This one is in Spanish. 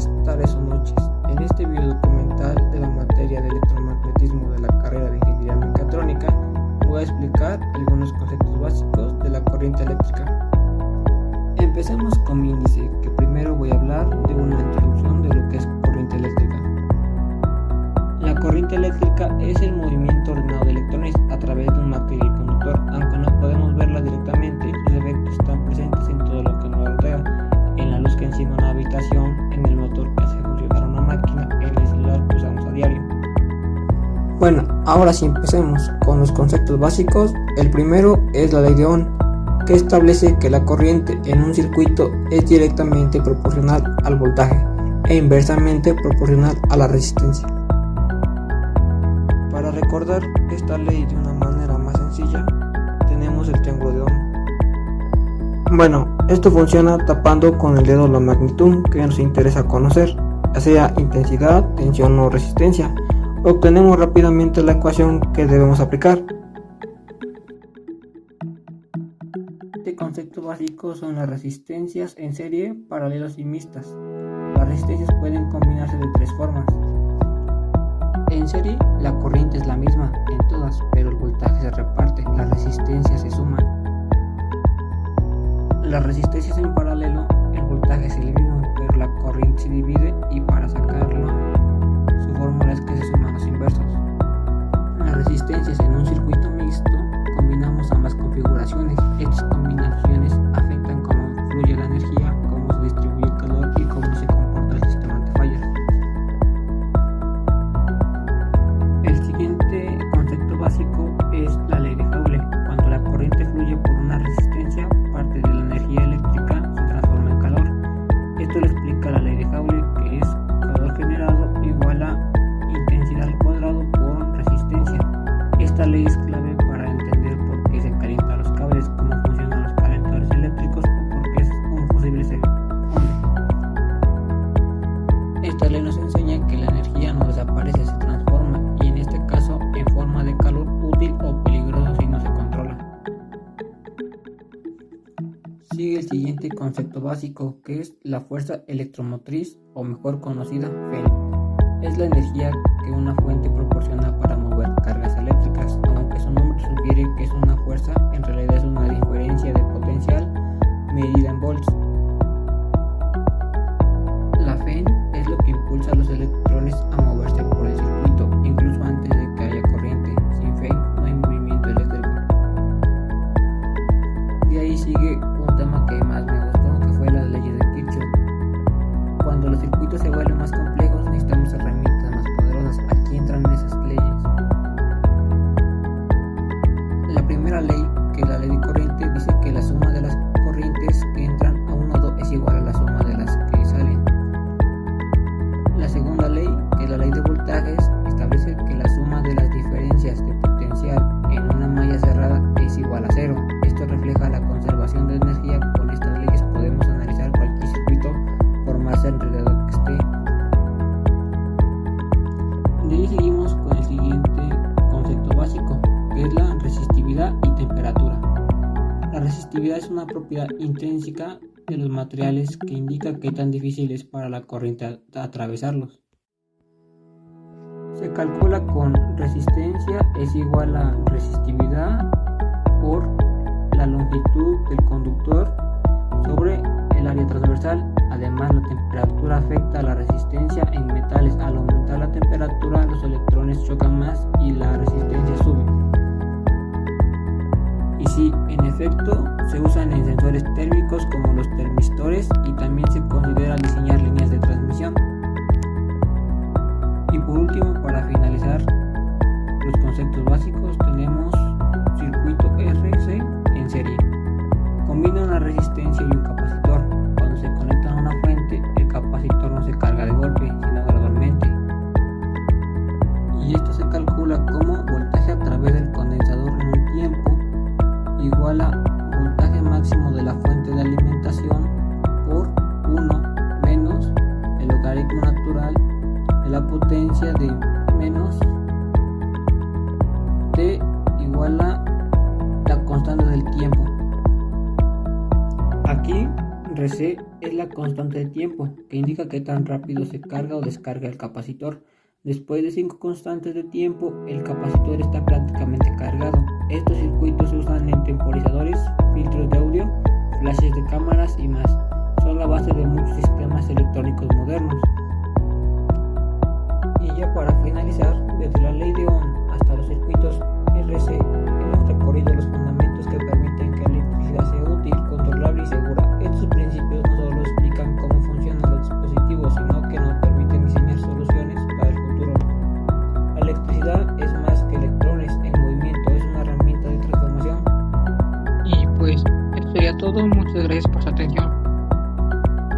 buenas tardes o noches. En este video documental de la materia de electromagnetismo de la carrera de Ingeniería Mecatrónica voy a explicar algunos conceptos básicos de la corriente eléctrica. Empecemos con mi índice, que primero voy a hablar de una introducción de lo que es corriente eléctrica. La corriente eléctrica es el movimiento ordenado de electrones a través de un material conductor. Aunque no podemos verla directamente, sus efectos están presentes en todo lo que nos rodea, en la luz que enciende una habitación, en el motor que hace funcionar una máquina, en el celular que usamos a diario. Bueno, ahora sí empecemos con los conceptos básicos. El primero es la ley de Ohm, que establece que la corriente en un circuito es directamente proporcional al voltaje e inversamente proporcional a la resistencia. Para recordar esta ley de una manera más sencilla, tenemos el triángulo de Ohm. Bueno, esto funciona tapando con el dedo la magnitud que nos interesa conocer, ya sea intensidad, tensión o resistencia. Obtenemos rápidamente la ecuación que debemos aplicar. Este concepto básico son las resistencias en serie, paralelos y mixtas. Las resistencias pueden combinarse de tres formas. En serie, la corriente es la misma en todas, pero el voltaje se reparte, las resistencias se suman. Las resistencias en paralelo, el voltaje es el mismo, pero la corriente se divide, y para sacarlo, su fórmula es que se suman los inversos. Las resistencias en un circuito mixto, combinamos ambas configuraciones. Estas combinaciones afectan cómo fluye la energía, cómo se distribuye el calor y cómo se comporta el sistema ante fallas. El siguiente concepto básico es la ley de Joule. Cuando la corriente fluye por una resistencia, parte de la energía eléctrica se transforma en calor. Esto lo explica la ley de Joule, que es calor generado igual a intensidad al cuadrado por resistencia. Esta ley es clave para entender por qué se calientan los cables, cómo funcionan los calentadores eléctricos o por qué es un fusible se funde. Esta ley nos enseña que la energía no desaparece, se transforma, y en este caso en forma de calor útil o peligroso si no se controla. Sigue el siguiente concepto básico, que es la fuerza electromotriz, o mejor conocida Feld. Es la energía que una fuente proporciona para mover cargas eléctricas. Aunque su nombre sugiere que es una fuerza, en realidad es una diferencia de potencial medida en volts. La Feld es lo que impulsa a los electrones a moverse por el circuito, incluso antes de que haya corriente. Sin Feld no hay movimiento eléctrico. De ahí sigue un tema que más me gustó, que fue las leyes de Kirchhoff. Cuando los circuitos se vuelven más complejos, necesitamos herramientas más poderosas. Aquí entran esas leyes. La primera ley, que es la ley de corriente, dice que la suma de las corrientes que entran a un nodo es igual a la suma de las que salen. La segunda ley, que es la ley de voltajes, establece que la suma de las diferencias de potencial en una malla cerrada es igual a cero. Esto refleja la conservación de energía. Con estas leyes podemos analizar cualquier circuito por más enredado que esté. De ahí seguimos con el siguiente concepto básico, que es la resistividad y temperatura. La resistividad es una propiedad intrínseca de los materiales que indica qué tan difícil es para la corriente atravesarlos. Se calcula con resistencia es igual a resistividad por la longitud del conductor sobre el área transversal. Además, la temperatura afecta a la resistencia en metales. Al aumentar la temperatura, los electrones chocan más y la resistencia sube. Y sí, en efecto, se usan en sensores térmicos como los termistores, y también se considera diseñar líneas de transmisión. Y por último, para finalizar los conceptos básicos, tenemos circuito RC en serie. Combina una resistencia y un capacitor. Cuando se conectan a una fuente, el capacitor no se carga de golpe, sino gradualmente. Y esto se calcula como voltaje a través del condensador en un tiempo igual a voltaje máximo de la fuente de alimentación C es la constante de tiempo, que indica qué tan rápido se carga o descarga el capacitor. Después de 5 constantes de tiempo, el capacitor está prácticamente cargado. Estos circuitos se usan en temporadas